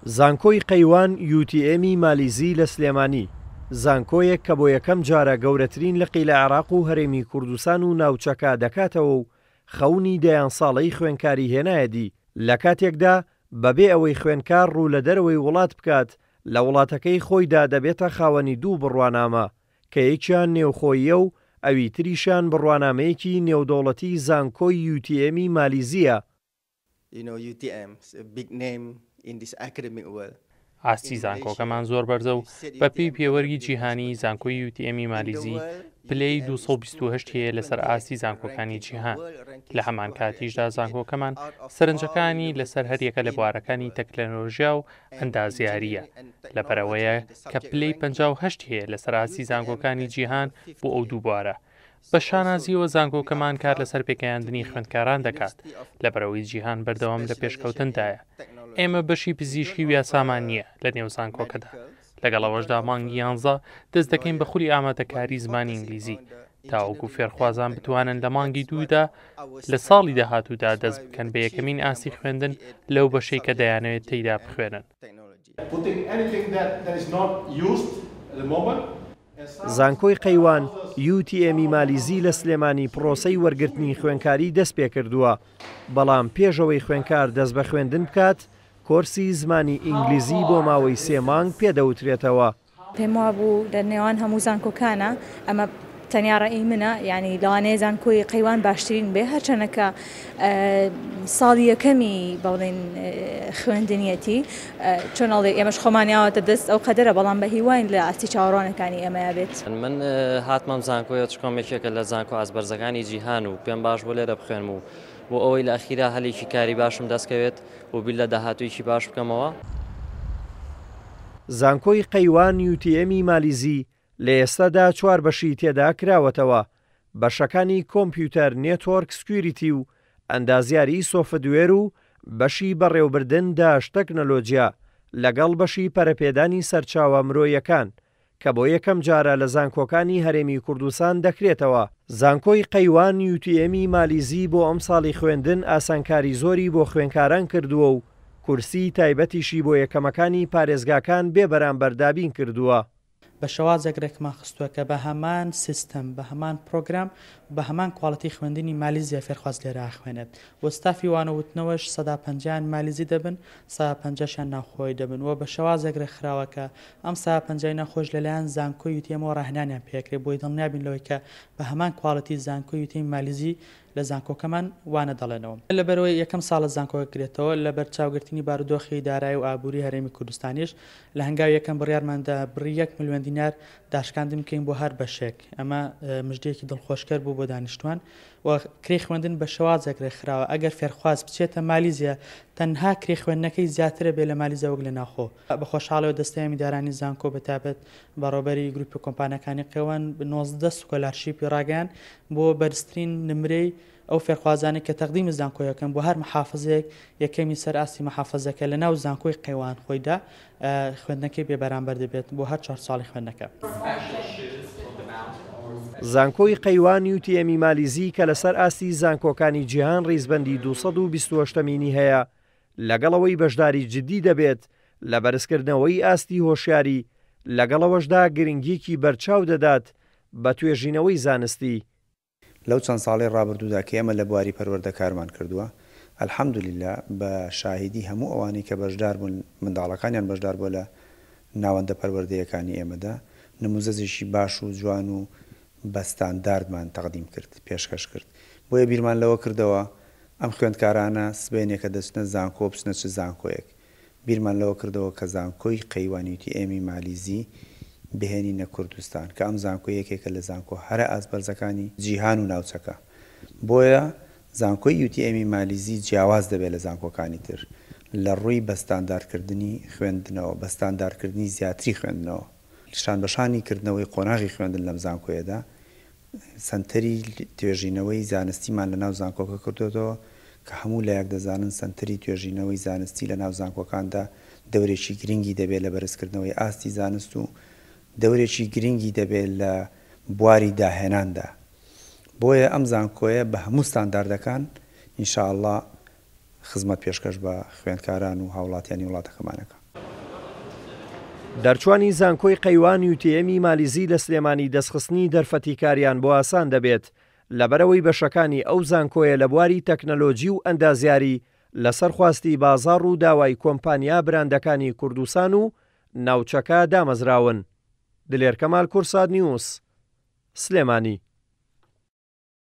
زانکۆی قەیوان UTMی مالیزی لە سلێمانی زانکۆیەک کە بۆ یەکەم جارە گەورەترین لقی لە عێراق و هەرێمی کوردستان و ناوچەکە دەکاتەوە و خەونی دەیان ساڵەی خوێنکاری هێنایەدی لە کاتێکدا بەبێ ئەوەی خوێنکار ڕوو لە دەرەوەی وڵات بکات لە وڵاتەکەی خۆیدا دەبێتە خاوەنی دوو بڕوانامە کە یەکیان نێوخۆییە و ئەوی تریشان بڕوانامەیەکی نێودەوڵەتی زانکۆی UTMی مالیزیە. ئاستی زانکۆکەمان زۆر بەرزە و بەپێی پێوەرگی جیهانی زانکۆی UTMی مالیزی پلەی 228 هەیە لەسەر ئاستی زانکۆکانی جیهان. لە هەمان کاتیشدا زانکۆکەمان سەرنجەکانی لەسەر هەریەکە لە بوارەکانی تەکنۆلۆژیا و ئەندازیاریە لەبەرەوەیە کە پلەی 58 هەیە لەسەر ئاستی زانکۆکانی جیهان بۆ ئەو دوو بوارە. بە شانازیەوە زانکۆکەمان کار لەسەر پێکەیاندنی خوێندکاران دەکات لەبەرەوەی جیهان بەردەوام لە پێشکەوتندایە. ئێمە بەشی پزیشکی و یاسامان نییە لە نێو زانکۆکەدا. لەگەڵەوەشدا مانگی 11 دەست دەکەین بە خولی ئامادەکاری زمانی ئینگلیزی تاوەکو فێرخوازان بتوانن لە مانگی دوودا لە ساڵی داهاتوودا دەست بکەن بە یەکەمین ئاسی خوێندن لەو بەشەی کە دەیانەوێت تێیدا بخوێنن. زانکۆی قەیوان UTMی مالیزی لە سلێمانی پرۆسەی وەرگرتنی خوێنکاری دەست پێ کردووە، بەڵام پێشەوەی خوێنکار دەست بە خوێندن بکات کۆرسی زمانی ئینگلیزی بۆ ماوەی 3 مانگ پێدەوترێتەوە. پێم وابوو لە نێوان هەموو زانکۆکانە ئەمە تەنیا ڕێی منە، یعنی لەوانەیە زانکۆی قەیوان باشترین بێ هەرچەنەکە ساڵی یەکەمی بەڵێن خوێندنیەتی چۆنەڵێ ئێمەش خۆمانیاوەتە دەست ئەو قەدەرە، بەڵام بە هیواین لە ئاستی چاوەڕوانەکانی ئێمەیە بێت. من هاتمەم زانکۆیە چکۆمێکێکە لە زانکۆ ئازبەرزەکانی جیهان و پێم باش بۆ لێرە بخوێنم و بۆ ئەوەی لە ئەخیرا هەلێکی کاری باشم دەستکەوێت و بیل لە داهاتوویکی باش بکەمەوە. زانکۆی قەیوان UTMی مالیزی لە ئێستادا 4 بەشی تێدا کراوەتەوە: بەشەکانی کۆمپیوتەر، نێتوۆرک سکیوریتی و ئەندازیاری سۆفتوێر و بەشی بەڕێوەبردن داش تەکنەلۆجیا لەگەڵ بەشی پەرەپێدانی سەرچاوە مرۆیەکان کە بۆ یەکەم جارە لە زانکۆکانی هەرێمی کوردستان دەکرێتەوە. زانکۆی قەیوان UTMی مالیزی بۆ ئەم ساڵی خوێندن ئاسانکاری زۆری بۆ خوێنکاران کردووە و کورسی تایبەتیشی بۆ یەکەمەکانی پارێزگاکان بێبەرامبەر دابین کردووە. بە شێوازێکێکمان خستووە کە بە هەمان سیستەم، بە هەمان پرۆگرام، بە هەمان کواڵەتی خوێندنی مالیزیە فێرخواز لێرە خوێنێت. وەستافی وانەوتنەوەش 150 مالیزی دەبن، 150 ناوخۆی دەبن و بە شێوازێک ڕێکخراوەکە ئەم 150 ناخۆش لەلایەن زانکۆی UTMەوە ڕاهێنانیان پێکرێت بۆی دڵنیابین لەوەی کە بە هەمان کواڵەتی زانکۆی UTM مالیزی لە زانکۆکەمان وانە دەڵێنەوە. لەبەرەوەی یەکەم ساڵە زانکۆکە کرێتەوە لەبەر چاوگرتنی بارودۆخی دارایی و ئابووری هەرێمی کوردستانیش لە هەنگاوی یەکەم بڕیارماندا بڕی 1 ملیۆن دینار داشکاندن بکەین بۆ هەر بەشێک. ئەمە مژدەیەکی دڵخۆشکەر بوو بۆ دانیشتوان و کرێ خوێندن بە شێوازێک ڕێکخراوە. ئەگەر فێرخواز بچێتە مالیزیە تەنها کرێ خوێندنەکەی زیاترە بێ لە مالیزیە وەک لە ناوخۆ. بە خۆشحاڵەوە دەستەی میدارانی زانکۆ بەتابەت بەڕێوەبەری گروپی کۆمپانیەکانی قەیوان 19 سکۆلارشیپی ڕاگەیان بۆ بەرزترین نمرەی ئەو فێرخوازانێک کە تەقدیمی زانکۆیەکەن بۆ هەر محافزەیەک یەکەمی سەر ئاستی محافزەکە لە ناو زانکۆی قەیوان خۆیدا خوێندنەکەی بێبەرامبەر دەبێت بۆ هەر 4 ساڵی خوێندنەکە. زانکۆی قەیوان UTMی مالیزی کە لەسەر ئاستی زانکۆکانی جیهان ڕیزبەندی 228مینی هەیە لەگەڵەوەی بەشداری جدی دەبێت لە بەرزکردنەوەی ئاستی هۆشیاری، لەگەڵەوەشدا گرنگیکی بەرچاو دەدات بە توێژینەوەی زانستی. لەو چەند ساڵی ڕابردوودا کە ئێمە لە بواری پەروەردە کارمان کردووە، ئەلحەمدولیلا بە شاهیدی هەموو ئەوانەی کە بەشدار بوون، منداڵەکانیان بەشدار بۆ لە ناوەندە پەروەردەیەکانی ئێمەدا، نموزەزێکی باش و جوان و بەستانداردمان تەقدیم کرد، پێشکەش کرد. بۆیە بیرمان لەوە کردەوە ئەم خوێندکارانە سبەینێکە دەچنە زانکۆ بچنە چ زانکۆیەک. بیرمان لەوە کردەوە کە زانکۆی قەیوان UTMی مالیزی بهێنینە کوردستان کە ئەم زانکۆ یەکێکە لە زانکۆ هەرە ئازبەرزەکانی جیهان و ناوچەکە. بۆیە زانکۆی UTMی مالیزی جیاواز دەبێت لە زانکۆکانی تر لە ڕووی بەستاندارکردنی خوێندنەوە، بەستاندارکردنی زیاتری خوێندنەوە، شان بەشانی کردنەوەی قۆناغی خوێندن لەم زانکۆیەدا سنتەری توێژینەوەی زانستیمان لە ناو زانکۆکە کردوێتەوە کە هەموو لایەک دەزانن سنتەری توێژینەوەی زانستی لە ناو زانکۆکاندا دەورێکی گرنگی دەبێت لە بەرزکردنەوەی ئاستی زانست و دەورێکی گرنگی دەبێت لە بواری داهێناندا. بۆیە ئەم زانکۆیە بە هەموو ستانداردەکان ئینشاءالله خزمەت پێشکەش بە خوێندکاران و هاوڵاتیانی وڵاتەکەمانەکە. دەرچوانی زانکۆی قەیوان UTM مالیزی لە سلێمانی دەستخستنی دەرفەتیکاریان بۆ ئاسان دەبێت لەبەرەوەی بەشەکانی ئەو زانکۆیە لە بواری تەکنەلۆجی و ئەندازیاری لەسەر خواستی بازاڕ و داوای کۆمپانیا براندەکانی کوردستان و ناوچەکە دامەزراون. دلێر کەمال، کورسات نیوز، سلێمانی.